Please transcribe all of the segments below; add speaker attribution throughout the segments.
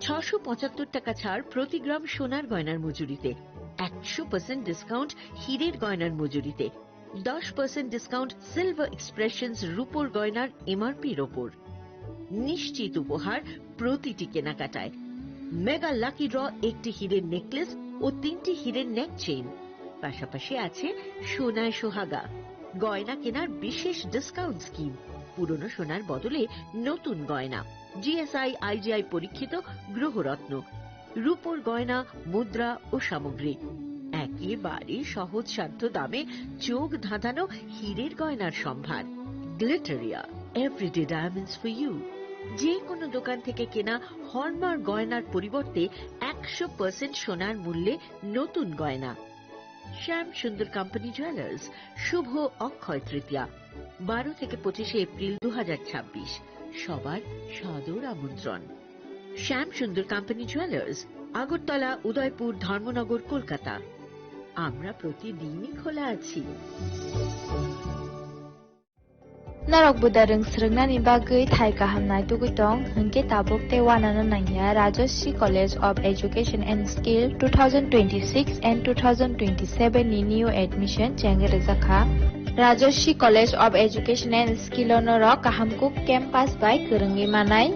Speaker 1: 675 টাকা ছাড় প্রতি গ্রাম সোনার গয়নার মজুরিতে, 100% ডিসকাউন্ট হীরের গয়নার মজুরিতে, 10% ডিসকাউন্ট সিলভার এক্সপ্রেশনস রূপোর গয়নার এমআরপির ওপর। নিশ্চিত উপহার প্রতিটি কেনাকাটায়। মেগা লাকি ড্র একটি হীরের নেকলেস ও 3টি হীরের নেক চেইন। পাশাপাশি আছে সোনায় সোহাগা, গয়না কেনার বিশেষ ডিসকাউন্ট স্কিম, পুরনো সোনার বদলে নতুন গয়না, জিএসআই আইজিআই পরীক্ষিত গ্রহরত্ন, রূপোর গয়না, মুদ্রা ও সামগ্রী, একেবারে সহজসাধ্য দামে চোখ ধাঁধানো হীরের গয়নার সম্ভার। Glitteria, everyday diamonds for you. যে কোনো দোকান থেকে কেনা হলমার্ক গয়নার পরিবর্তে 100% সোনার মূল্যে নতুন গয়না। শ্যাম সুন্দর কোম্পানি জুয়েলার্স, শুভ অক্ষয় তৃতীয়া, 12 থেকে 25 এপ্রিল 2026। সবার সাদর আমন্ত্রণ। শ্যাম সুন্দর কোম্পানি জুয়েলার্স, আগরতলা, উদয়পুর, ধর্মনগর, কলকাতা। আমরা প্রতিদিনই খোলা আছি।
Speaker 2: Narok budareng srengna ni bagai thai kahamnai tugitong hengke tabuk te wanana nangya Rajoshi College of Education and Skill 2026 and 2027 ni new admission chengere zakha Rajoshi College of Education and Skill onoro kahamkuk campus by kerengi manai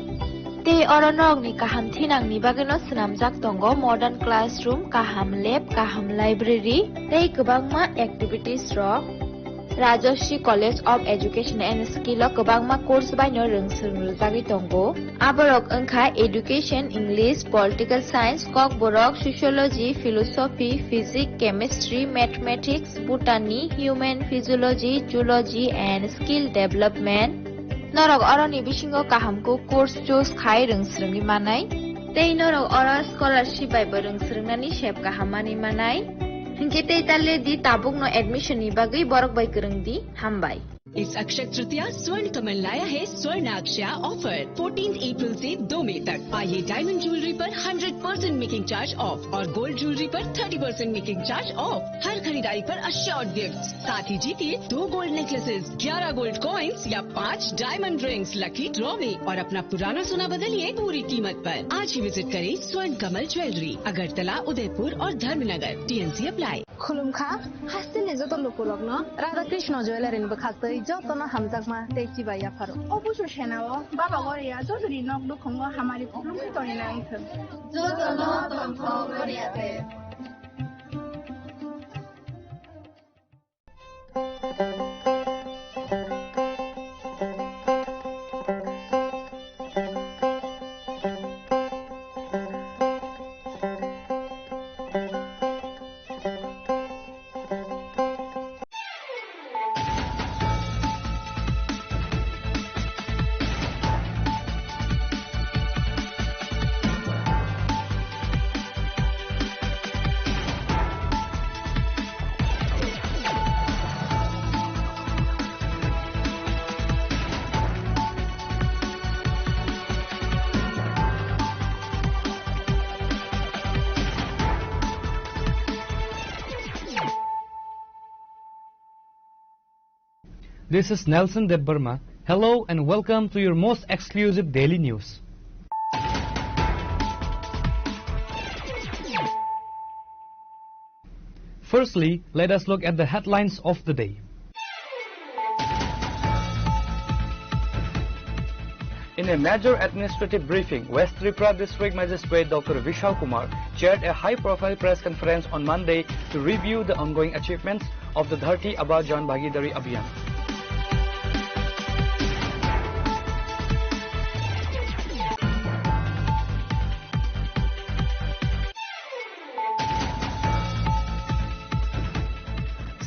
Speaker 2: te oronok ni kaham thinang ni bageno snamjak tongo modern classroom, kaham lab, kaham library te kwbangma activities rok Rajoshi College of Education and Skill o kwbangma course baino rungsrungjagui tongo. Aborok wngkha Education, English, Political Science, Kok Borok, Sociology, Philosophy, Physics, Chemistry, Mathematics, Botany, Human Physiology, Zoology and Skill Development. Norok oroni bisingo kahamko course choose khai rungsrungni manai. Tei norok oro scholarship bai bo rungsrungnani sep kahamani manai. Hingke tei talle di tabuk no admission ni bagai borok bai kereng di hambai.
Speaker 3: इस अक्षय तृतीया स्वर्ण कमल लाया है स्वर्ण अक्षया offer 14 अप्रैल से 2 मई तक। आइए diamond jewellery पर 100% making charge of और गोल्ड ज्वेलरी पर 30% मेकिंग चार्ज ऑफ। हर खरीदारी पर अश्योर्ड गिफ्ट, साथ ही जीतिए 2 गोल्ड नेकलेसेस, 11 गोल्ड कॉइन्स या 5 डायमंड रिंग्स लकी ड्रॉ में और अपना पुराना सोना बदलिए पूरी कीमत पर। आज ही विजिट करें स्वर्ण कमल ज्वेलरी, अगरतला, उदयपुर और धर्मनगर। TNC apply.
Speaker 4: खुलुमखा हासिने जतो लोकलग्न राधा कृष्ण ज्वेलरी बखातै जतन हामजाकमा तेची बाया फारो
Speaker 5: अबुसु सेनाव बाबा गरिया जजरी नक दुखंग हमारी खुलुमखै तरिना आंथों
Speaker 4: जतन तंथ गरियाते।
Speaker 6: This is Nelson Debbarma. Hello and welcome to your most exclusive daily news. Firstly, let us look at the headlines of the day. In a major administrative briefing, West Tripura District Magistrate Dr. Vishal Kumar chaired a high-profile press conference on Monday to review the ongoing achievements of the Dharti Aba Jan Bhagidari Abhiyan.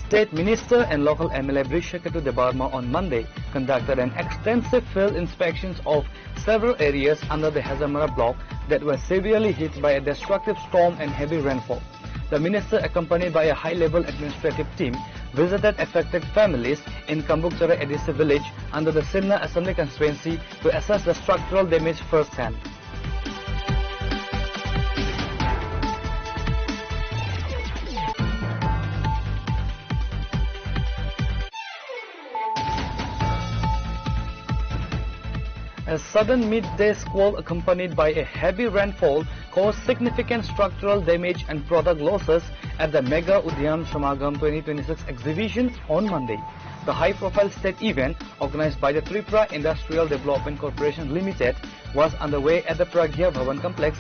Speaker 6: State Minister and local MLA Brishakatu Debarma on Monday conducted an extensive field inspections of several areas under the Hazamara block that were severely hit by a destructive storm and heavy rainfall. The minister, accompanied by a high-level administrative team, visited affected families in Kambukchara Edisi village under the Simla Assembly constituency to assess the structural damage firsthand. A sudden midday squall accompanied by a heavy rainfall caused significant structural damage and product losses at the Mega Udyan Samagam 2026 exhibition on Monday. The high-profile state event, organized by the Tripura Industrial Development Corporation Limited, was underway at the Pragya Bhavan complex.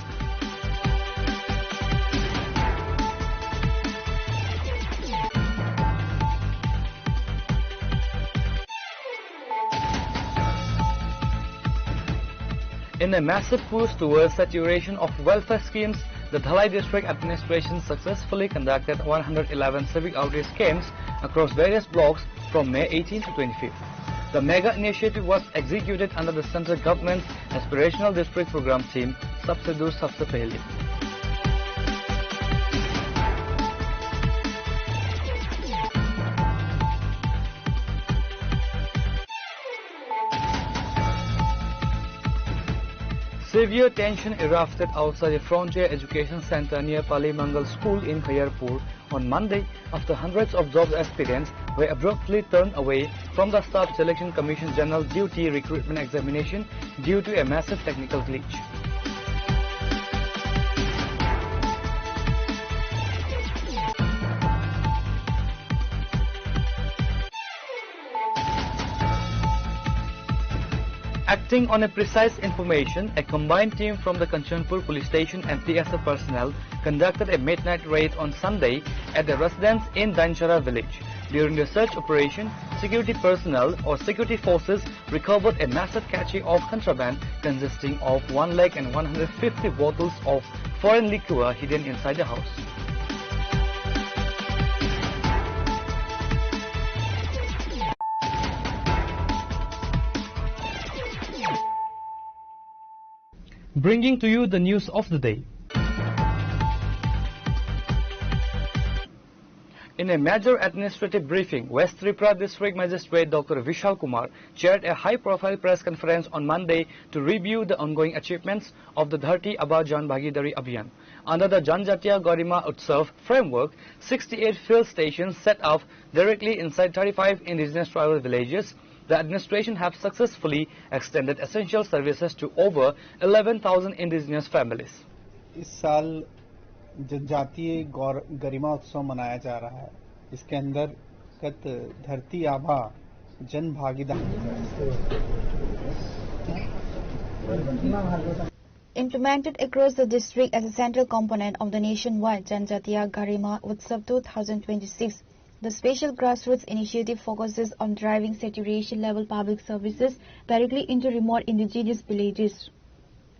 Speaker 6: In a massive push towards saturation of welfare schemes, the Dhalai District Administration successfully conducted 111 civic outreach camps across various blocks from May 18 to 25. The mega initiative was executed under the central government's Aspirational District Program Team, Sabse Dur Sabse Pehle. Severe tension erupted outside the Frontier Education Center near Palimangal School in Khairpur on Monday after hundreds of job aspirants were abruptly turned away from the Staff Selection Commission General Duty recruitment examination due to a massive technical glitch. Acting on a precise information, a combined team from the Kanchanpur police station and TSF personnel conducted a midnight raid on Sunday at the residence in Danchara village. During the search operation, security personnel or security forces recovered a massive cache of contraband consisting of 1,150 bottles of foreign liquor hidden inside the house. Bringing to you the news of the day. In a major administrative briefing, West Tripura District Magistrate Dr. Vishal Kumar chaired a high-profile press conference on Monday to review the ongoing achievements of the Dharti Aba Jan Bhagidari Abhiyan. Under the Janjatiya Garima Utsav framework, 68 field stations set up directly inside 35 indigenous tribal villages. The administration have successfully extended essential services to over 11,000 indigenous families.
Speaker 7: इस साल जनजातीय गरिमा उत्सव मनाया जा रहा है. इसके अंतर्गत धरती आभा जन भागीदारी
Speaker 2: implemented across the district as a central component of the nationwide Janjatiya Garima Utsav 2026. The special grassroots initiative focuses on driving saturation-level public services directly into remote indigenous villages.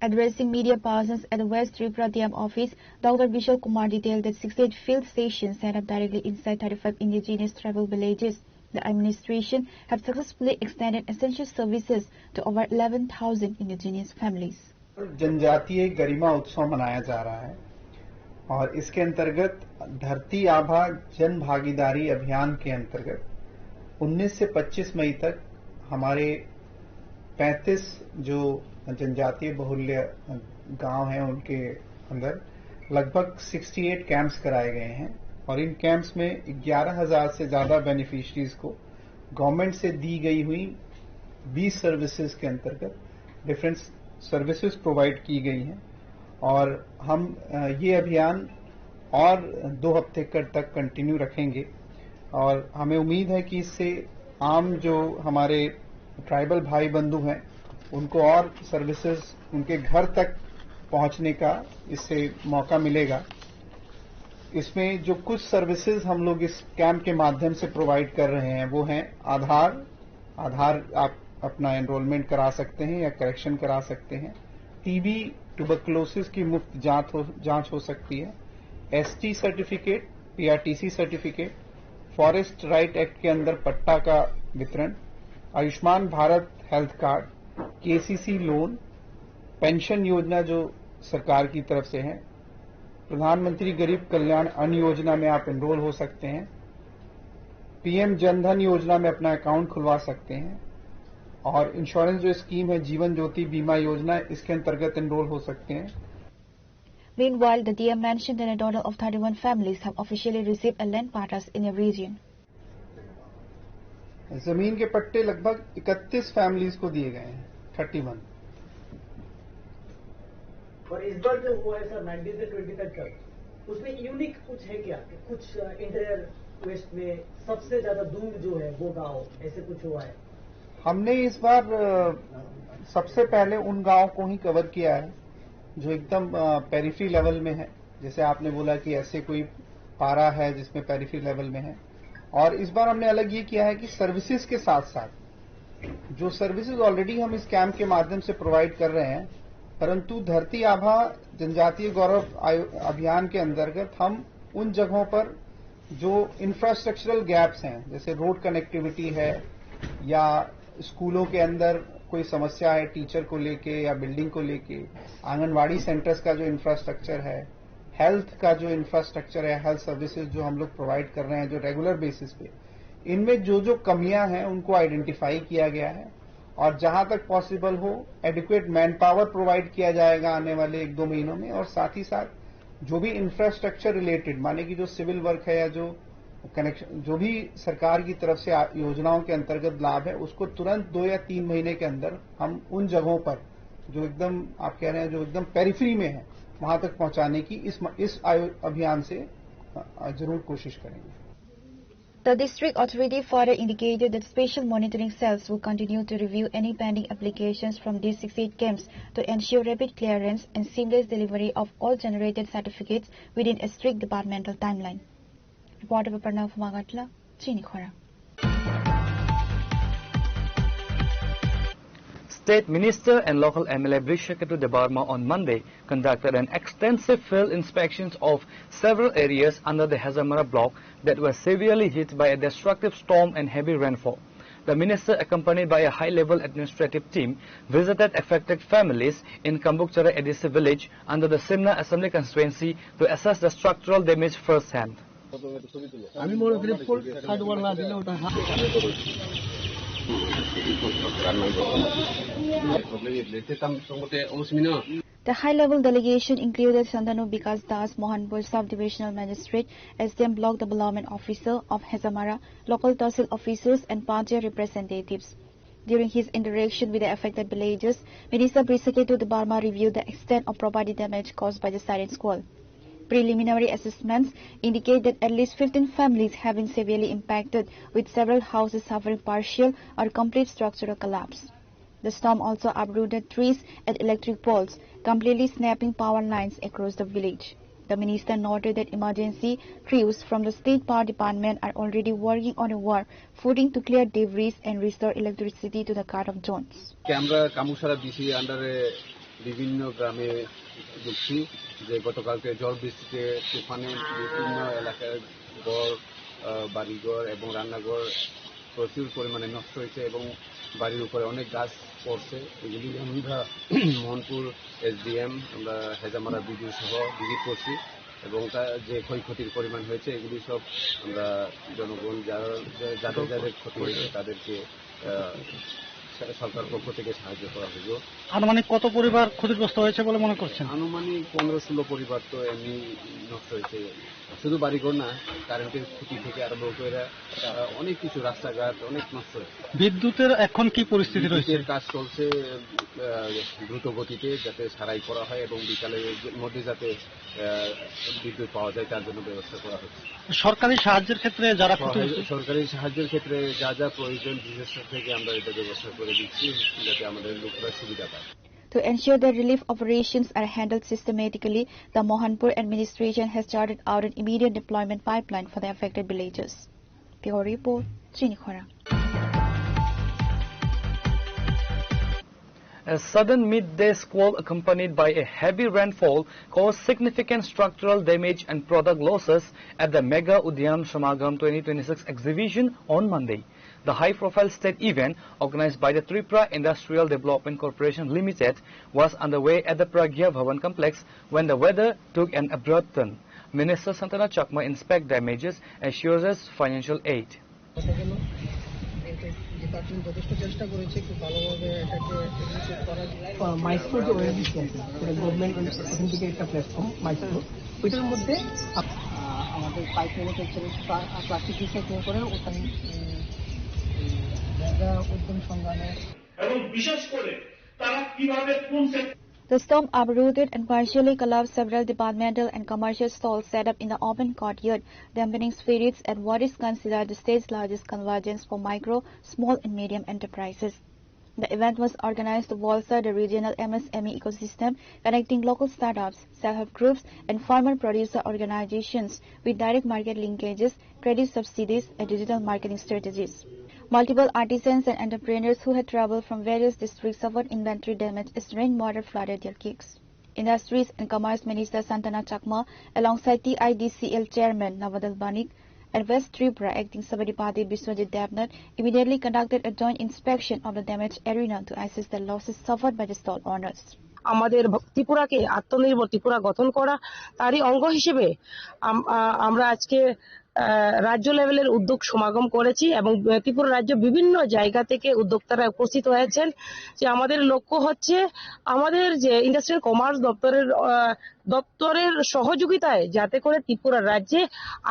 Speaker 2: Addressing media persons at the West Tripura DM office, Dr. Vishal Kumar detailed that 68 field stations set up directly inside 35 indigenous tribal villages. The administration have successfully extended essential services to over 11,000 indigenous families.
Speaker 7: जनजातीय गरिमा उत्सव मनाया जा रहा है और इसके अंतर्गत धरती आभा जन भागीदारी अभियान के अंतर्गत 19 से 25 मई तक हमारे 35 जो जनजातीय बहुल्य गांव हैं उनके अंदर लगभग 68 कैंप्स कराए गए हैं और इन कैंप्स में 11,000 से ज्यादा बेनिफिशरीज को गवर्नमेंट से दी गई हुई 20 सर्विसेज के अंतर्गत डिफरेंट सर्विसेज प्रोवाइड की गई हैं और हम ये अभियान और 2 हफ्ते तक कंटिन्यू रखेंगे और हमें उम्मीद है कि इससे आम जो हमारे ट्राइबल भाई बंधु हैं उनको और सर्विसेज उनके घर तक पहुंचने का इससे मौका मिलेगा. इसमें जो कुछ सर्विसेज हम लोग इस कैंप के माध्यम से प्रोवाइड कर रहे हैं वो हैं आधार आप अपना एनरोलमेंट करा सकते हैं या करेक्शन करा सकते हैं. टीबी ट्यूबरकुलोसिस की मुफ्त जांच हो सकती है. ST certificate, PRTC certificate, forest right act के अंदर पट्टा का वितरण, Ayushman Bharat health card, KCC loan, pension योजना जो सरकार की तरफ से है, प्रधानमंत्री गरीब कल्याण अन्न योजना में आप एनरोल हो सकते हैं, पीएम जनधन योजना में अपना अकाउंट खुलवा सकते हैं और इंश्योरेंस जो स्कीम है जीवन ज्योति बीमा योजना इसके अंतर्गत एनरोल हो सकते हैं.
Speaker 2: Meanwhile, the DM mentioned that a total of 31 families have officially received a land patras in a region.
Speaker 7: जमीन के पट्टे लगभग 31 फैमिलीज को दिए गए हैं. 31
Speaker 8: और इस बार जो हुआ है सर 19 से 25 तक, उसमें यूनिक कुछ है क्या? कुछ इंटीरियर वेस्ट में सबसे ज्यादा दूर जो है वो गांव, ऐसे कुछ हुआ है?
Speaker 7: हमने इस बार सबसे पहले उन गांवों को ही कवर किया है जो एकदम पेरिफेरी लेवल में है। जैसे आपने बोला कि ऐसे कोई पारा है जिसमें पेरिफेरी लेवल में है, और इस बार हमने अलग ये किया है कि सर्विसेज के साथ साथ जो सर्विसेज ऑलरेडी हम इस कैंप के माध्यम से प्रोवाइड कर रहे हैं, परंतु धरती आभा जनजातीय गौरव अभियान के अंतर्गत हम उन जगहों पर जो इंफ्रास्ट्रक्चरल गैप्स हैं, जैसे रोड कनेक्टिविटी है या स्कूलों के अंदर कोई समस्या है टीचर को लेके या बिल्डिंग को लेके, आंगनवाड़ी सेंटर्स का जो इंफ्रास्ट्रक्चर है, हेल्थ का जो इंफ्रास्ट्रक्चर है, हेल्थ सर्विसेज जो हम लोग प्रोवाइड कर रहे हैं जो रेगुलर बेसिस पे, इनमें जो जो कमियां हैं उनको आइडेंटिफाई किया गया है और जहां तक पॉसिबल हो एडिक्वेट मैन पावर प्रोवाइड किया जाएगा आने वाले 1-2 महीनों में। और साथ ही साथ जो भी इंफ्रास्ट्रक्चर रिलेटेड, माने कि जो सिविल वर्क है या जो कनेक्शन, जो भी सरकार की तरफ से योजनाओं के अंतर्गत लाभ है, उसको तुरंत 2 या 3 महीने के अंदर हम उन जगहों पर जो एकदम आप कह रहे हैं जो एकदम पेरिफेरी में है वहां तक पहुंचाने की इस अभियान से जरूर कोशिश करेंगे।
Speaker 2: The district authority further indicated that special monitoring cells will continue to review any pending applications from these 68 camps to ensure rapid clearance and seamless delivery of all generated certificates within a strict departmental timeline. Reporter by Pranav Magatla, CHINI KHORANG.
Speaker 6: State Minister and local MLA Bridge Secretary Debarma on Monday conducted an extensive field inspections of several areas under the Hazamara block that were severely hit by a destructive storm and heavy rainfall. The minister, accompanied by a high-level administrative team, visited affected families in Kambukchara Edisi village under the Simna Assembly constituency to assess the structural damage firsthand.
Speaker 2: The high-level delegation included Santanu Bikas Das, Mohanpur Sub-Divisional Magistrate, SDM Block Development Officer of Hazamara, local Tahsil officers and party representatives. During his interaction with the affected villages, Minister Bridge Secretary Debarma reviewed the extent of property damage caused by the siren squall. Preliminary assessments indicate that at least 15 families have been severely impacted, with several houses suffering partial or complete structural collapse. The storm also uprooted trees and electric poles, completely snapping power lines across the village. The minister noted that emergency crews from the State Power Department are already working on a war footing to clear debris and restore electricity to the cut-off zones.
Speaker 9: বিভিন্ন গ্রামে দেখছি যে গতকালকে ঝড় বৃষ্টিতে তুফানে বিভিন্ন এলাকার ঘর, বাড়িঘর এবং রান্নাঘর প্রচুর পরিমাণে নষ্ট হয়েছে এবং বাড়ির উপরে অনেক গাছ পড়ছে। এগুলি আমরা মোহনপুর SDM, আমরা হেজামারা বিডিও সহ ভিজিট করছি এবং যে ক্ষয়ক্ষতির পরিমাণ হয়েছে এগুলি সব আমরা জনগণ যাদের ক্ষতি হয়েছে তাদেরকে সরকার পক্ষ থেকে সাহায্য করা হলো।
Speaker 10: আনুমানিক কত পরিবার ক্ষতিগ্রস্ত হয়েছে বলে মনে করছেন?
Speaker 9: আনুমানিক 15-16 পরিবার তো এমনি নষ্ট হয়েছে। শুধু বাড়িঘর না, কারেন্টের খুঁটি থেকে আরম্ভ করে অনেক কিছু, রাস্তাঘাট অনেক নষ্ট হয়েছে।
Speaker 10: বিদ্যুতের এখন কি পরিস্থিতি রয়েছে?
Speaker 9: কাজ চলছে দ্রুত গতিতে, যাতে সারাই করা হয় এবং বিকালের মধ্যে যাতে বিদ্যুৎ পাওয়া যায় তার জন্য ব্যবস্থা করা হচ্ছে।
Speaker 10: সরকারি সাহায্যের ক্ষেত্রে
Speaker 9: সরকারি সাহায্যের ক্ষেত্রে যা যা প্রয়োজন ডিজাস্টার থেকে আমরা এটা ব্যবস্থা করে দিচ্ছি যাতে আমাদের লোকরা সুবিধা পায়।
Speaker 2: To ensure that relief operations are handled systematically, the Mohanpur administration has charted out an immediate deployment pipeline for the affected villages. Bureau Report, CHINI KHORANG.
Speaker 6: A sudden midday squall accompanied by a heavy rainfall caused significant structural damage and product losses at the Mega Udyan Samagam 2026 exhibition on Monday. The high-profile state event, organized by the TRIPURA Industrial Development Corporation Limited, was underway at the Pragya Bhavan complex when the weather took an abrupt turn. Minister Santana Chakma inspected damages and assures financial aid.
Speaker 8: Department যথেষ্ট চেষ্টা করেছে খুব ভালোভাবে এটাকে execute করার। Maestro যে website আছে, এটা গভর্নমেন্ট ওখান থেকে একটা প্ল্যাটফর্ম মাইস্ট্রো, ওইটার মধ্যে আমাদের পাইপ ম্যানুফ্যাকচারের প্লাস্টিক রিসাইক্লিং করে ওখানে জায়গা উদ্যম সংগ্রামে
Speaker 11: এবং বিশেষ করে তারা কিভাবে কোন
Speaker 2: The storm uprooted and partially collapsed several departmental and commercial stalls set up in the open courtyard, dampening spirits at what is considered the state's largest convergence for micro, small and medium enterprises. The event was organized to bolster the regional MSME ecosystem, connecting local startups, self-help groups and farmer producer organizations with direct market linkages, credit subsidies and digital marketing strategies. Multiple artisans and entrepreneurs who had traveled from various districts suffered inventory damage as rainwater flooded their gigs. Industries and Commerce Minister Santana Chakma, alongside TIDCL Chairman Navadal Banik and West Tripura Acting Sabadipati Biswajit Devnath, immediately conducted a joint inspection of the damaged arena to assess the losses suffered by the stall owners.
Speaker 8: আমাদের ত্রিপুরাকে আত্মনির্ভর ত্রিপুরা গঠন করা তারই অঙ্গ হিসেবে আমরা আজকে রাজ্য লেভেলের উদ্যোগ সমাগম করেছি এবং ত্রিপুরা রাজ্য বিভিন্ন জায়গা থেকে উদ্যোক্তারা উপস্থিত হয়েছেন যে আমাদের লক্ষ্য হচ্ছে আমাদের যে ইন্ডাস্ট্রিয়াল কমার্স দপ্তরের সহযোগিতায় যাতে করে ত্রিপুরা রাজ্যে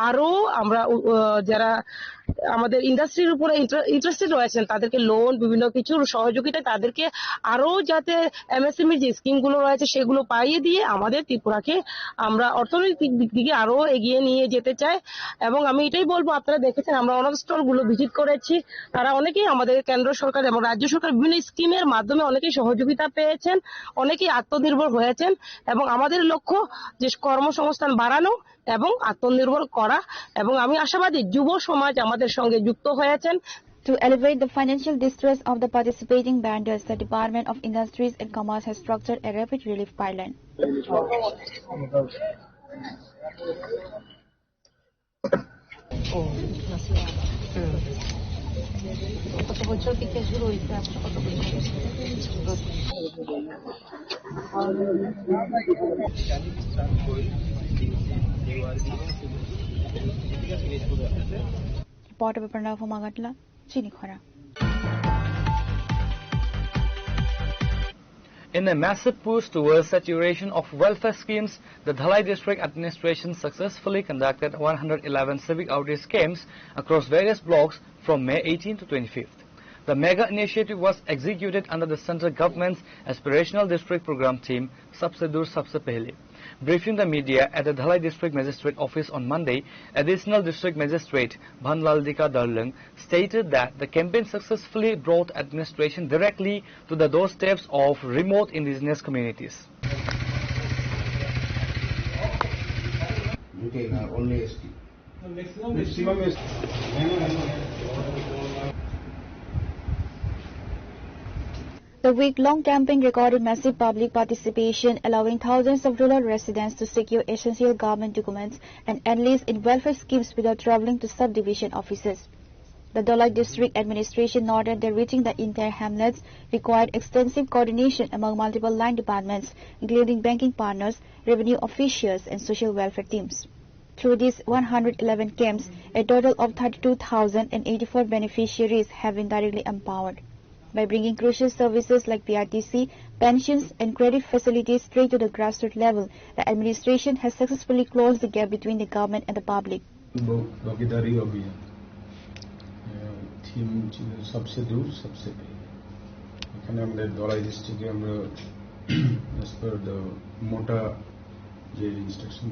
Speaker 8: আরো আমরা যারা আমাদের ইন্ডাস্ট্রির উপরে ইন্টারেস্টেড রয়েছেন তাদেরকে লোন বিভিন্ন কিছুর সহযোগিতায় তাদেরকে আরো যাতে এমএসএমই যে স্কিমগুলো রয়েছে সেগুলো পাইয়ে দিয়ে আমাদের ত্রিপুরাকে আমরা অর্থনৈতিক দিক থেকে আরো এগিয়ে নিয়ে যেতে চাই এবং আমি এটাই বলবো আপনারা দেখেছেন আমরা অনেক স্টলগুলো ভিজিট করেছি তারা অনেকেই আমাদের কেন্দ্র সরকার এবং রাজ্য সরকার বিভিন্ন স্কিমের মাধ্যমে অনেকেই সহযোগিতা পেয়েছেন অনেকেই আত্মনির্ভর হয়েছেন এবং আমাদের লক্ষ্য যে কর্মসংস্থান বাড়ানো এবং আত্মনির্ভর করা এবং আমি আশাবাদী যুব সমাজ আমাদের সঙ্গে যুক্ত হয়েছেন।
Speaker 2: To alleviate the financial distress of the participating vendors, the Department of Industries and Commerce has structured a rapid relief pipeline. Reporter Pranav from Agatla, CHINI KHORANG.
Speaker 6: In a massive push towards saturation of welfare schemes, the Dhalai District Administration successfully conducted 111 civic outreach camps across various blocks from May 18 to 25th. The mega initiative was executed under the central government's aspirational district program team, Sabse Dur Sabse Pehle. Briefing the media at the Dhalai District Magistrate Office on Monday, Additional District Magistrate Bhanlaldika Darlang stated that the campaign successfully brought administration directly to the doorsteps of remote indigenous communities.
Speaker 2: The week-long campaign recorded massive public participation, allowing thousands of rural residents to secure essential government documents and enlist in welfare schemes without traveling to subdivision offices. The Dhalai District Administration noted that reaching the entire hamlets required extensive coordination among multiple line departments, including banking partners, revenue officials, and social welfare teams. Through these 111 camps, a total of 32,084 beneficiaries have been directly empowered. By bringing crucial services like PRTC, pensions, and credit facilities straight to the grassroots level, the administration has successfully closed the gap between the government and the public.
Speaker 11: Theme ছিল সবসে দূর সবসে pay এখানে আমাদের ধলাই ডিস্ট্রিক্টে আমরা as per the মোটা যে instruction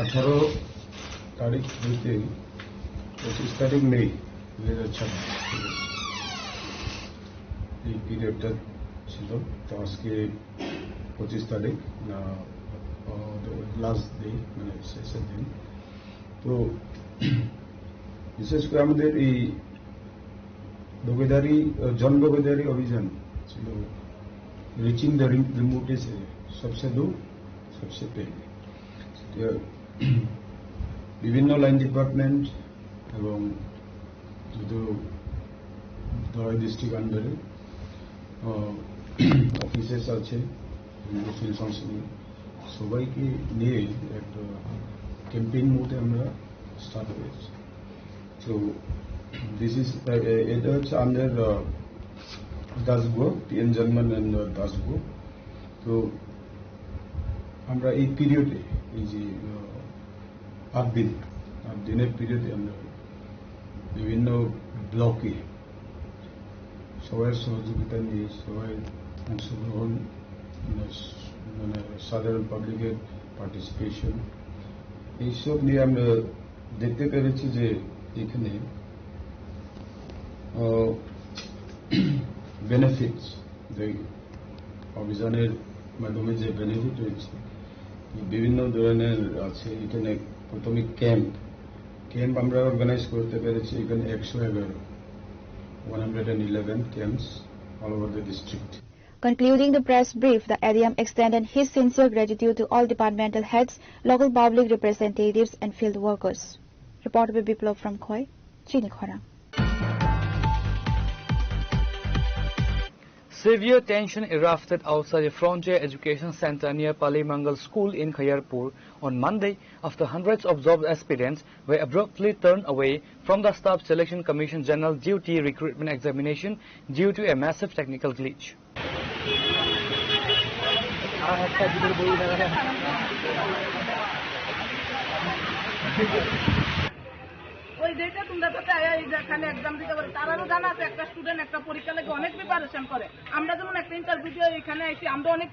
Speaker 11: 18 তারিখ হইতে 25 তারিখ মে 2026 এই পিরিয়ডটা ছিল তো আজকে 25 তারিখ না লাস্ট ডে মানে শেষের দিন তো বিশেষ করে আমাদের এই জন ভাগিদারি অভিযান ছিল রিচিং দ্য রিমোটেস্ট সবসে দূর সবসে পেলে বিভিন্ন লাইন ডিপার্টমেন্ট এবং যেহেতু ধলাই ডিস্ট্রিক্ট আন্ডারে অফিসেস আছে ফিল্ড ফাংশনিং সবাইকে নিয়ে একটা ক্যাম্পেইন মোডে আমরা স্টার্ট করেছি So this is it's under Dasgo, PN German and Dasgo. So আমরা এই পিরিয়ডে এই যে 8 দিনের পিরিয়ডে আমরা বিভিন্ন ব্লকে সবাই সহযোগিতা নিয়ে সবাই অংশগ্রহণ মানে সাধারণ পাবলিকের পার্টিসিপেশন এইসব নিয়ে আমরা দেখতে পেরেছি যে এখানে বেনিফিটস অভিযানের মাধ্যমে যে বেনিফিট রয়েছে বিভিন্ন ধরনের আছে। এখানে প্রথমে ক্যাম্প আমরা অর্গানাইজ করতে পেরেছি এখানে 111 camps all over the district.
Speaker 2: Concluding the press brief, the ADM extended his sincere gratitude to all departmental heads, local public representatives and field workers. Reported by Biplov from Khoi, CHINI KHORANG.
Speaker 6: Severe tension erupted outside the Frontier Education Center near Palimangal School in Kayarpur on Monday after hundreds of job aspirants were abruptly turned away from the Staff Selection Commission General Duty recruitment examination due to a massive technical glitch.
Speaker 5: ওই যেটা তোমরা তো এখানে exam দিতে পারো তারারও জানা আছে একটা স্টুডেন্ট একটা পরীক্ষা লাগে অনেক প্রিপারেশন করে আমরা যেমন একটা ইন্টারভিউ দিয়ে এখানে আইছি আমরা অনেক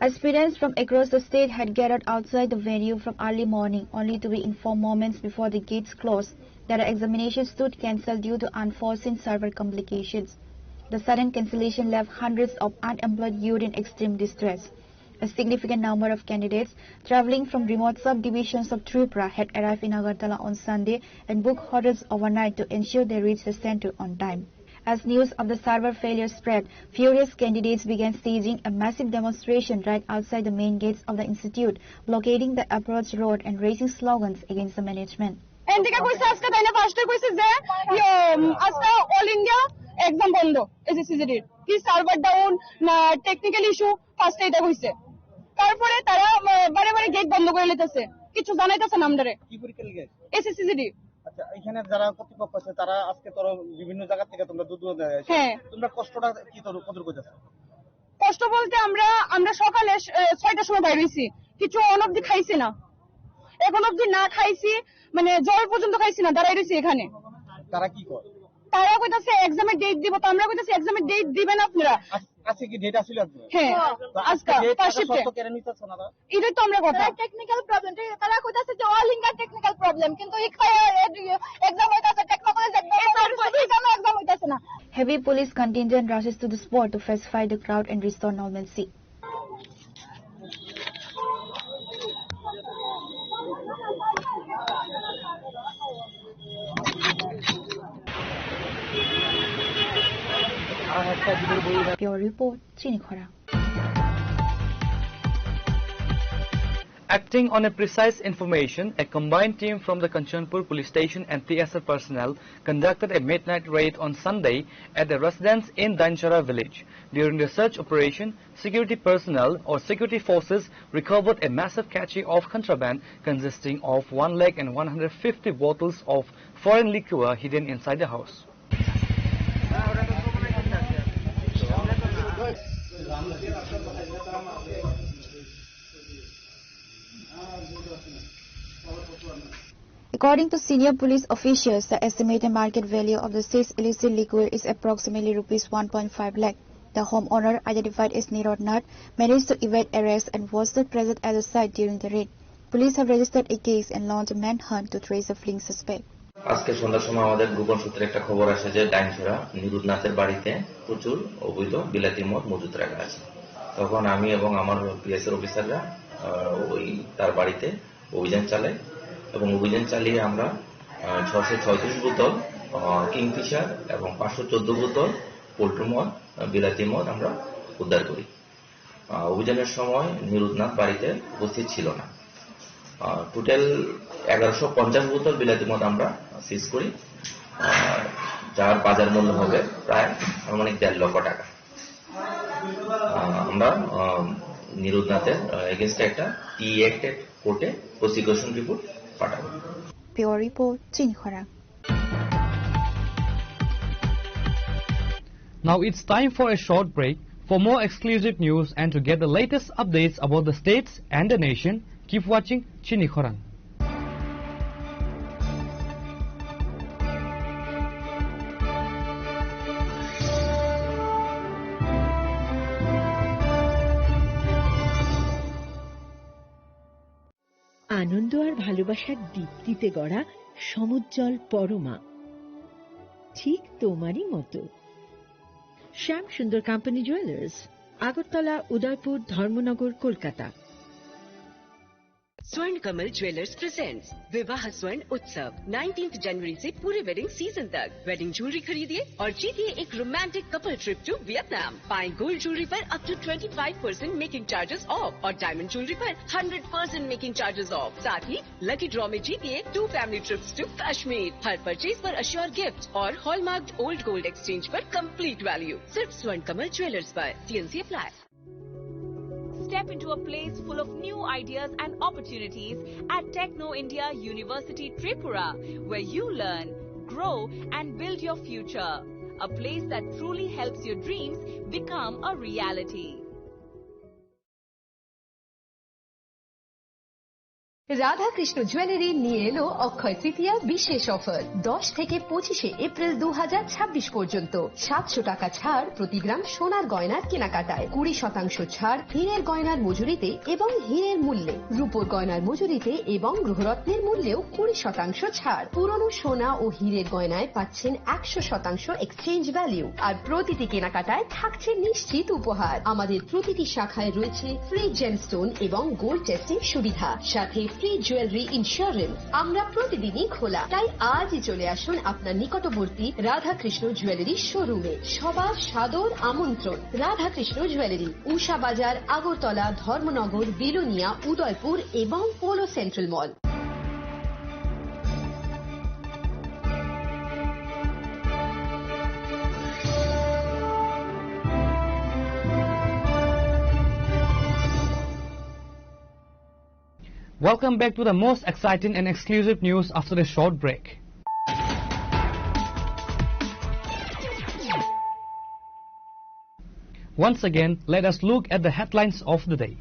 Speaker 2: Aspirants from across the state had gathered outside the venue from early morning, only to be informed moments before the gates closed that the examination stood cancelled due to unforeseen server complications. The sudden cancellation left hundreds of unemployed youth in extreme distress. A significant number of candidates travelling from remote subdivisions of Tripura had arrived in Agartala on Sunday and booked hotels overnight to ensure they reached the centre on time. As news of the server failure spread, furious candidates began staging a massive demonstration right outside the main gates of the institute, blockading the approach road and raising slogans against the management.
Speaker 12: All India exam bondo SSCD কি server down না technical issue first এটা হইছে তারপরে তারা বারে বারে gate বন্ধ করে নিতেছে কিছু জানাইতেছে না আমদারে কি পরীক্ষা লিগে SSCD।
Speaker 10: আচ্ছা এখানে যারা কর্তৃপক্ষ আছে তারা আজকে তোর বিভিন্ন জায়গা থেকে তোমরা দূর দূর
Speaker 12: হ্যাঁ
Speaker 10: তোমরা কষ্টটা কি তোর কত কইতাছ?
Speaker 12: কষ্ট বলতে আমরা সকালে 6টার সময় বাইরে হইছি কিছু অন অবধি খাইছি না এখন অবধি না খাইছি মানে জল পর্যন্ত খাইছি না দাঁড়াই রইছি এখানে।
Speaker 10: তারা কি করে?
Speaker 12: তারা কইতাছে এক্সামের ডেট দিব তো আমরা কইতাছি এক্সামের ডেট দিবেন আপনারা।
Speaker 10: আজকে কি ডেট আসলে আজকে?
Speaker 12: হ্যাঁ আজকে
Speaker 10: সত্য কেন নিতেছ না?
Speaker 12: এটাই তো আমরা কথা
Speaker 5: টেকনিক্যাল প্রবলেম তারা কইতাছে যে অল ইন্ডিয়া টেকনিক্যাল প্রবলেম কিন্তু এক্সাম হইতাছে টেকনোলজি এক্সাম হইতাছে না।
Speaker 2: Heavy police contingent rushes to the spot to pacify the crowd and restore normalcy. Pure report, CHINI KHORANG.
Speaker 6: Acting on a precise information, a combined team from the Kanchanpur police station and TSR personnel conducted a midnight raid on Sunday at a residence in Danchara village. During the search operation, security personnel or security forces recovered a massive cache of contraband consisting of 150 bottles of foreign liquor hidden inside the house.
Speaker 2: According to senior police officials, the estimated market value of the seized illicit liquor is approximately rupees 1.5 lakh. The homeowner, identified as Nirod Nath, managed to evade arrest and was not present at the site during the raid. Police have registered a case and launched a manhunt to trace the fleeing suspect.
Speaker 13: আজকে সন্ধ্যার সময় আমাদের গোপন সূত্রে একটা খবর আসে যে ডাইনছড়া নিরুদ নাথের বাড়িতে প্রচুর অবৈধ বিলাতি মদ মজুত রাখা আছে। তখন আমি এবং আমার পিএসএর অফিসাররা ওই তার বাড়িতে অভিযান চালাই এবং অভিযান চালিয়ে আমরা 636 বোতল কিংফিশার এবং 514 বোতল পোল্ট্রি মদ বিলাতি মদ আমরা উদ্ধার করি। অভিযানের সময় নিরুদ নাথ বাড়িতে উপস্থিত ছিল না। টোটাল 1150 বোতল বিলাতি মদ আমরা সিজ করি, যার বাজার মূল্য হবে প্রায় আনুমানিক 1.5 লক্ষ টাকা। আমরা নিরুদ নাথের এগেইনস্টে একটা টি অ্যাক্টেড কোর্টে প্রসিকিউশন রিপোর্ট পাঠাবো।
Speaker 2: Pure report, CHINI KHORANG.
Speaker 6: Now it's time for a short break. For more exclusive news and to get the latest updates about the states and the nation, keep watching CHINI KHORANG.
Speaker 1: আনন্দ আর ভালোবাসার দীপ্তিতে গড়া সমুজ্জ্বল পরমা, ঠিক তোমারই মতো। শ্যাম সুন্দর company jewellers, Agartala, Udaipur, Dharmanagar, Kolkata.
Speaker 3: स्वर्ण Kamal jewellers presents विवाह स्वर्ण उत्सव 19 जनवरी से पूरे वेडिंग सीजन तक। वेडिंग ज्वेलरी खरीदिए और जीतिए एक romantic couple trip to Vietnam. पाएं गोल्ड ज्वेलरी पर up to 25% making charges off और डायमंड ज्वेलरी पर 100% मेकिंग चार्जेस ऑफ। साथ ही लकी ड्रॉ में जीतिए 2 फैमिली ट्रिप्स टू कश्मीर। हर परचेज पर अश्योर गिफ्ट और हॉलमार्क ओल्ड गोल्ड एक्सचेंज पर कंप्लीट वैल्यू। सिर्फ स्वर्ण कमल ज्वेलर्स पर। TNC apply.
Speaker 14: Step into a place full of new ideas and opportunities at Techno India University Tripura, where you learn, grow and build your future. A place that truly helps your dreams become a reality.
Speaker 15: Radhakrishna jewellery নিয়ে এলো অক্ষয় তৃতীয়া বিশেষ offer. 10 থেকে 25 April 2026 পর্যন্ত 700 টাকা ছাড় প্রতি গ্রাম সোনার গয়নার কেনাকাটায়, 20% ছাড় হীরের গয়নার মজুরিতে এবং হীরের মূল্যে, রূপোর গয়নার মজুরিতে এবং গ্রহরত্নের মূল্যেও 20% ছাড়। পুরনো সোনা ও হীরের গয়নায় পাচ্ছেন 100% এক্সচেঞ্জ ভ্যালু, আর প্রতিটি কেনাকাটায় থাকছে নিশ্চিত উপহার। আমাদের প্রতিটি শাখায় রয়েছে ফ্রি জেমস্টোন এবং গোল্ড টেস্টিং সুবিধা, সাথে ফ্রি জুয়েলারি ইন্স্যুরেন্স। আমরা প্রতিদিনই খোলা, তাই আজই চলে আসুন আপনার নিকটবর্তী রাধাকৃষ্ণ জুয়েলারি শোরুমে। সবার সাদর আমন্ত্রণ। রাধাকৃষ্ণ জুয়েলারি, উষা বাজার, আগরতলা, ধর্মনগর, বিলোনিয়া, উদয়পুর এবং polo central mall.
Speaker 6: Welcome back to the most exciting and exclusive news after a short break. Once again, let us look at the headlines of the day.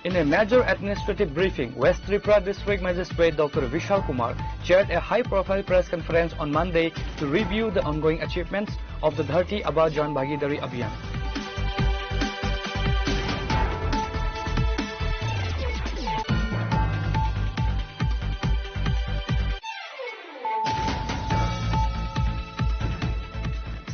Speaker 6: In a major administrative briefing, West Tripura District Magistrate Dr. Vishal Kumar chaired a high-profile press conference on Monday to review the ongoing achievements of the Dharti Aba Jan Bhagidari Abhiyan.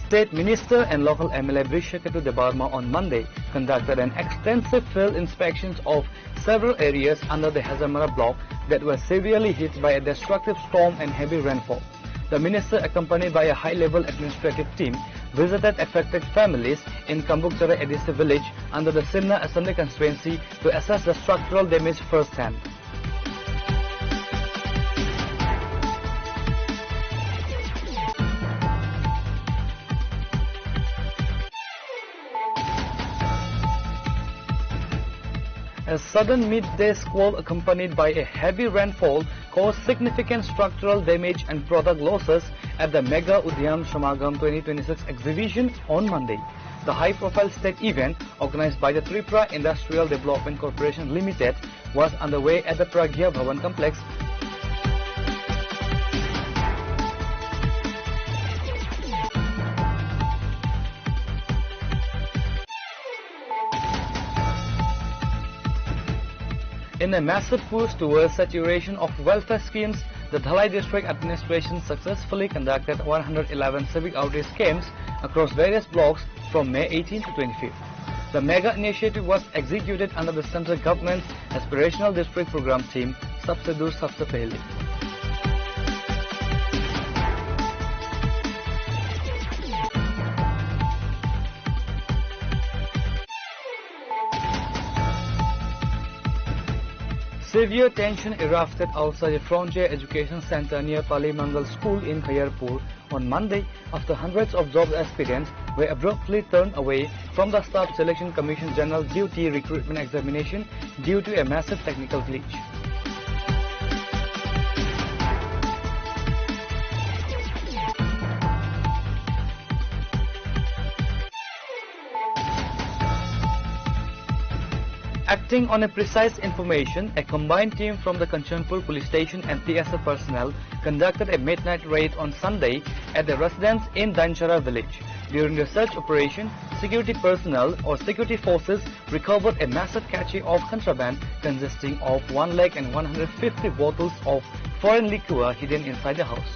Speaker 6: State Minister and local MLA Brishakatu Debarma on Monday conducted an extensive field inspections of several areas under the Hazamara block that were severely hit by a destructive storm and heavy rainfall. The minister, accompanied by a high-level administrative team, visited affected families in Kambukjara Edisi village under the Simna Assembly constituency to assess the structural damage firsthand. A sudden midday squall accompanied by a heavy rainfall caused significant structural damage and product losses at the Mega Udyam Shamagam 2026 exhibition on Monday. The high-profile state event, organized by the Tripura Industrial Development Corporation Limited, was underway at the Pragya Bhavan complex. In a massive push towards saturation of welfare schemes, the Dhalai District Administration successfully conducted 111 civic outreach camps across various blocks from May 18 to 25th. The mega initiative was executed under the central government's aspirational district program theme, Sabse Dur Sabse Pehle. Severe tension erupted outside a frontier education center near Palimangal School in Khairpur on Monday after hundreds of job aspirants were abruptly turned away from the Staff Selection Commission General Duty recruitment examination due to a massive technical glitch. Acting on a precise information, a combined team from the Kanchanpur police station and TSF personnel conducted a midnight raid on Sunday at the residence in Danchara village. During the search operation, security personnel or security forces recovered a massive cache of contraband consisting of 1,150 bottles of foreign liquor hidden inside the house.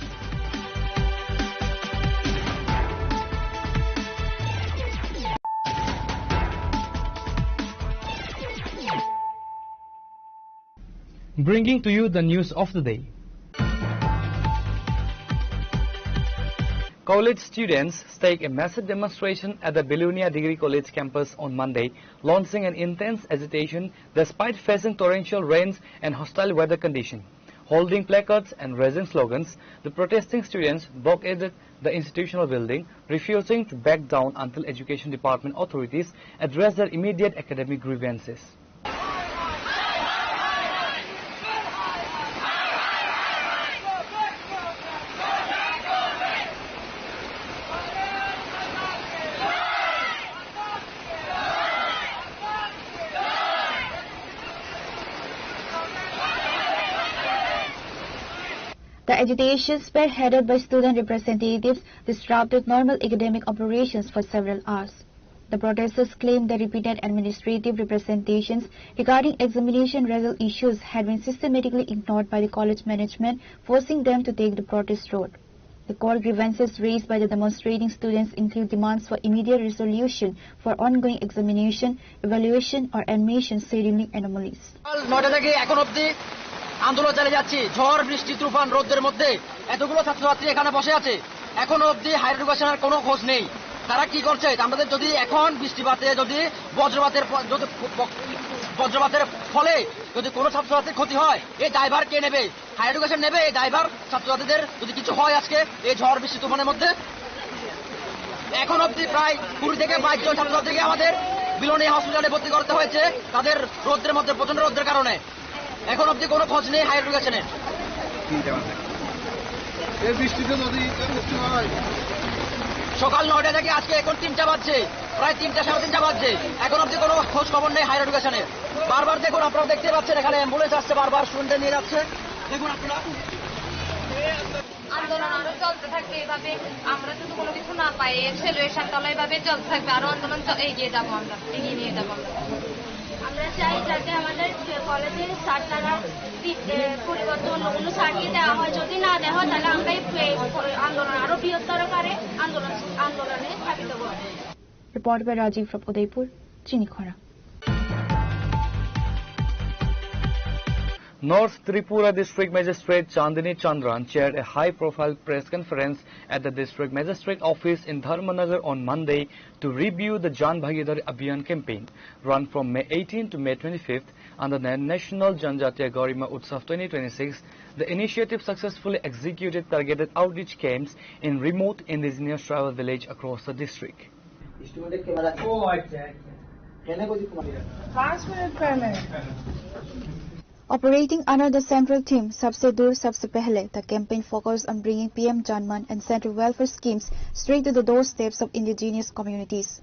Speaker 6: Bringing to you the news of the day. College students staged a massive demonstration at the Belunia Degree College campus on Monday, launching an intense agitation despite facing torrential rains and hostile weather conditions. Holding placards and raising slogans, the protesting students blockaded the institutional building, refusing to back down until Education Department authorities address their immediate academic grievances.
Speaker 2: The agitation, spearheaded by student representatives, disrupted normal academic operations for several hours. The protesters claimed that repeated administrative representations regarding examination result issues had been systematically ignored by the college management, forcing them to take the protest road. The core grievances raised by the demonstrating students include demands for immediate resolution for ongoing examination, evaluation, or admission scheduling anomalies.
Speaker 16: আন্দোলন চালিয়ে যাচ্ছি ঝড় বৃষ্টি তুফান রোদের মধ্যে এতগুলো ছাত্রছাত্রী এখানে বসে আছে এখনো অবধি হায়ার এডুকেশনের কোনো খোঁজ নেই তারা কি করছে আমাদের যদি এখন বৃষ্টিপাতে যদি বজ্রপাতের ফলে যদি কোনো ছাত্রছাত্রীর ক্ষতি হয় এই দায়ভার কে নেবে হায়ার এডুকেশন নেবে এই দায়ভার ছাত্রছাত্রীদের যদি কিছু হয় আজকে এই ঝড় বৃষ্টি তুফানের মধ্যে এখন অবধি প্রায় 20 থেকে 22 জন ছাত্রছাত্রীকে আমাদের বিলোনিয়া হসপিটালে ভর্তি করতে হয়েছে তাদের রোদের মধ্যে প্রচন্ড রোদের কারণে এখন অবধি কোনো খোঁজ নেই হায়ার এডুকেশনের সকাল 9টা থেকে আজকে এখন 3টা বাজছে প্রায় 3টা 3:30 বাজছে এখন অবধি কোনো খোঁজ খবর নেই হায়ার এডুকেশনের বারবার দেখুন আপনারা দেখতে পাচ্ছেন এখানে অ্যাম্বুলেন্স আসছে বারবার স্টুডেন্ট নিয়ে যাচ্ছে দেখুন আপনারা
Speaker 17: আন্দোলন আরো চলতে থাকবে এভাবে আমরা যদি কোনো কিছু না পাই সেলুয়েশন তাহলে এভাবে চলতে থাকবে আরো আন্দোলন এগিয়ে যাবো আমরা এগিয়ে নিয়ে যাবো আমরা চাই যাতে আমাদের কলেজের ছাত্ররা পরিবর্তন অন্য ছাড়িয়ে দেওয়া হয় যদি না দেওয়া হয় তাহলে আমরা আন্দোলন আরো বৃহত্তর করে আন্দোলনে স্থাপিত করব
Speaker 2: Reported by Rajiv from Udaipur, CHINI KHORANG.
Speaker 6: North Tripura District Magistrate Chandini Chandran chaired a high-profile press conference at the District Magistrate Office in Dharmanagar on Monday to review the Jan Bhagidari Abhiyan campaign run from May 18 to May 25th under the National Janjatiya Garima Utsav 2026. The initiative successfully executed targeted outreach camps in remote indigenous tribal village across the district.
Speaker 2: Operating under the central theme Sabse Dur Sabse Pehle, the campaign focused on bringing PM Janman and central welfare schemes straight to the doorsteps of indigenous communities.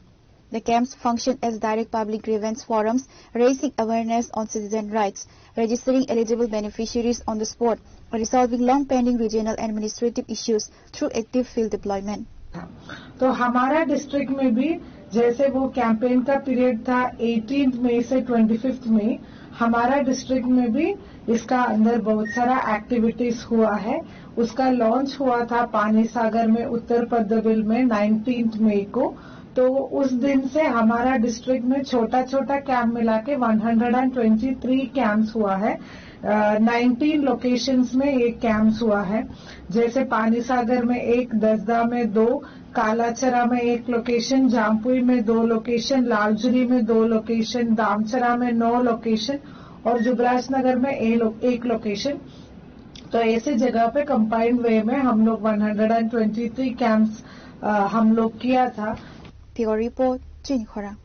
Speaker 2: The camps function as direct public grievance forums, raising awareness on citizen rights, registering eligible beneficiaries on the spot, and resolving long-pending regional administrative issues through active field deployment.
Speaker 18: तो हमारा district में भी जैसे वो campaign का period था 18 मई से 25 मई हमारा डिस्ट्रिक्ट में भी इसका अंदर बहुत सारा एक्टिविटीज हुआ है उसका लॉन्च हुआ था पानी सागर में उत्तर पद्दबिल में 19 मई को तो उस दिन से हमारा डिस्ट्रिक्ट में छोटा छोटा कैंप मिला के 123 कैंप्स हुआ है 19 लोकेशंस में एक कैंप्स हुआ है जैसे पानी सागर में एक दसदा में 2 कालाचरा में 1 लोकेशन जामपुई में 2 लोकेशन लालजुरी में 2 लोकेशन दामचरा में 9 लोकेशन और जुबराजनगर में 1 लोकेशन तो ऐसे जगह पे कंबाइंड वे में हम लोग 123 कैंप्स हम लोग किया था
Speaker 2: Pure report, CHINI KHORANG.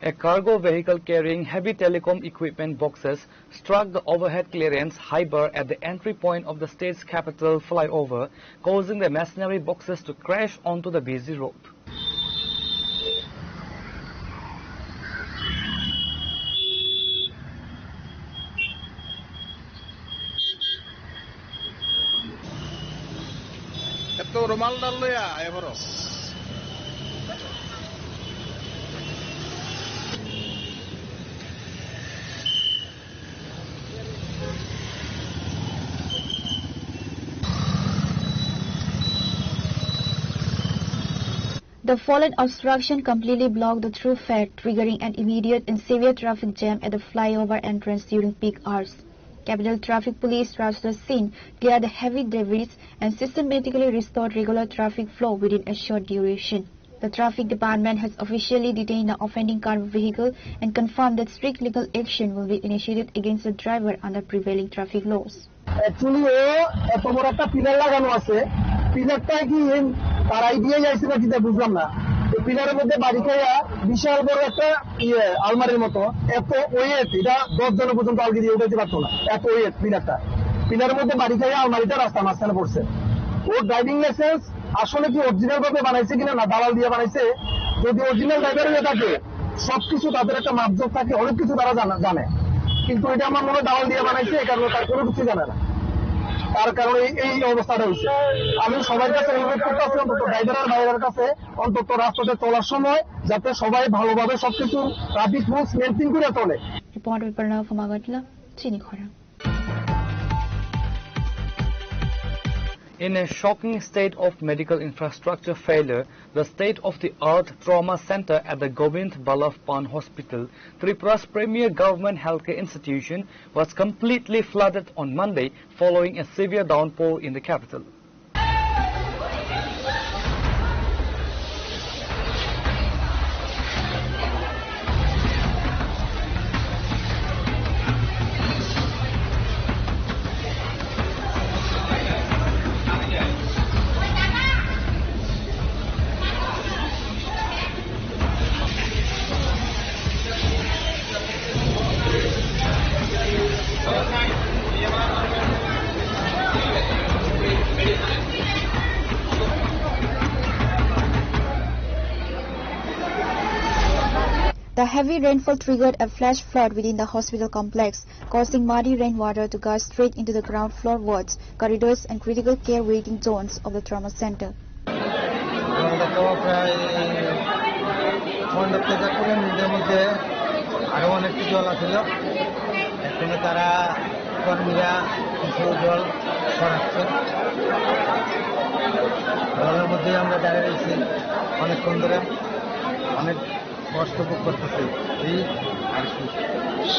Speaker 6: A cargo vehicle carrying heavy telecom equipment boxes struck the overhead clearance high bar at the entry point of the state's capital flyover, causing the machinery boxes to crash onto the busy road.
Speaker 10: তো রুমাল ডাল লইয়া এবারো
Speaker 2: The fallen obstruction completely blocked the thoroughfare, triggering an immediate and severe traffic jam at the flyover entrance during peak hours. Capital Traffic Police rushed to the scene, cleared the heavy debris, and systematically restored regular traffic flow within a short duration. The Traffic Department has officially detained the offending car vehicle and confirmed that strict legal action will be initiated against the driver under prevailing traffic laws.
Speaker 10: Actually, এত বড় একটা pillar লাগানো আছে, পিলারটা কি তার idea যাইছে না কিটা বুঝলাম না। এই পিলারের মধ্যে বাড়ি খাইয়া বিশাল বড় একটা আলমারির মতো এত ওয়েট, এটা 10 জন পর্যন্ত আলগি দিয়ে উঠাইতে পারতো না, এত ওয়েট পিলারটা। পিলারের মধ্যে বাড়ি খাইয়া আলমারিটা রাস্তার মাঝখানে পড়ছে। ওর ড্রাইভিং লাইসেন্স আসলে কি অরিজিনাল ভাবে বানাইছে কিনা না দালাল দিয়ে বানাইছে, যদি অরিজিনাল ড্রাইভার হয়ে থাকে সবকিছু তাদের একটা মাপজোক থাকে, অনেক কিছু তারা জানে, কিন্তু এটা আমার মনে হয় দালাল দিয়ে বানাইছে, এই কারণে তার কোনো কিছু জানে না, তার কারণে এই অবস্থাটা হয়েছে। আমি সবার কাছে অনুরোধ করতেছি, অন্তত ড্রাইভার আর ড্রাইভারের কাছে অন্তত রাস্তাতে চলার সময় যাতে সবাই ভালোভাবে সবকিছু ট্রাফিক রুলস মেনটেন করে চলে।
Speaker 2: Reported by CHINI KHORANG.
Speaker 6: In a shocking state of medical infrastructure failure, the state-of-the-art trauma center at the Govind Ballabh Pan Hospital, Tripura's premier government healthcare institution, was completely flooded on Monday following a severe downpour in the capital.
Speaker 2: The heavy rainfall triggered a flash flood within the hospital complex, causing muddy rainwater to gush straight into the ground floor wards, corridors and critical care waiting zones of the trauma center.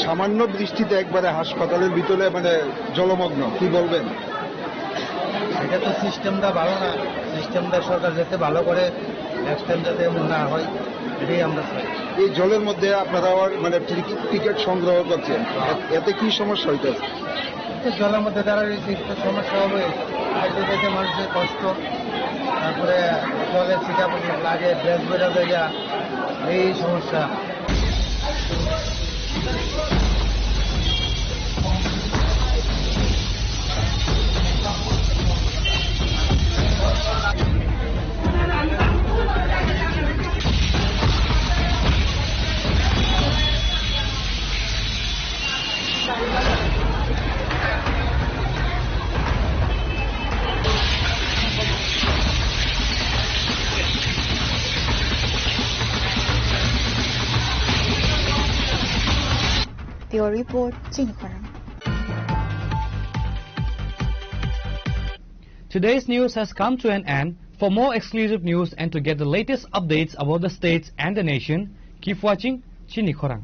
Speaker 10: সামান্য বৃষ্টিতে একবারে হাসপাতালের ভিতরে মানে জলমগ্ন, কি বলবেন?
Speaker 19: এটা তো সিস্টেমটা ভালো না, সিস্টেমটা সরকার যাতে ভালো করে নেক্সট টাইম যাতে এমন না হয়, এটাই আমরা চাই।
Speaker 10: এই জলের মধ্যে আপনারা মানে টিকিট সংগ্রহ করছেন, এতে কি সমস্যা হইতেছে?
Speaker 19: জলের মধ্যে দাঁড়ালে সমস্যা হবে, যেতে মানুষের কষ্ট, তারপরে জলের ছিটা লাগে, ব্রেস বেড়া জায়গা, এই সমস্যা।
Speaker 2: Your report, CHINI KHORANG.
Speaker 6: Today's news has come to an end. For more exclusive news and to get the latest updates about the states and the nation, keep watching CHINI KHORANG.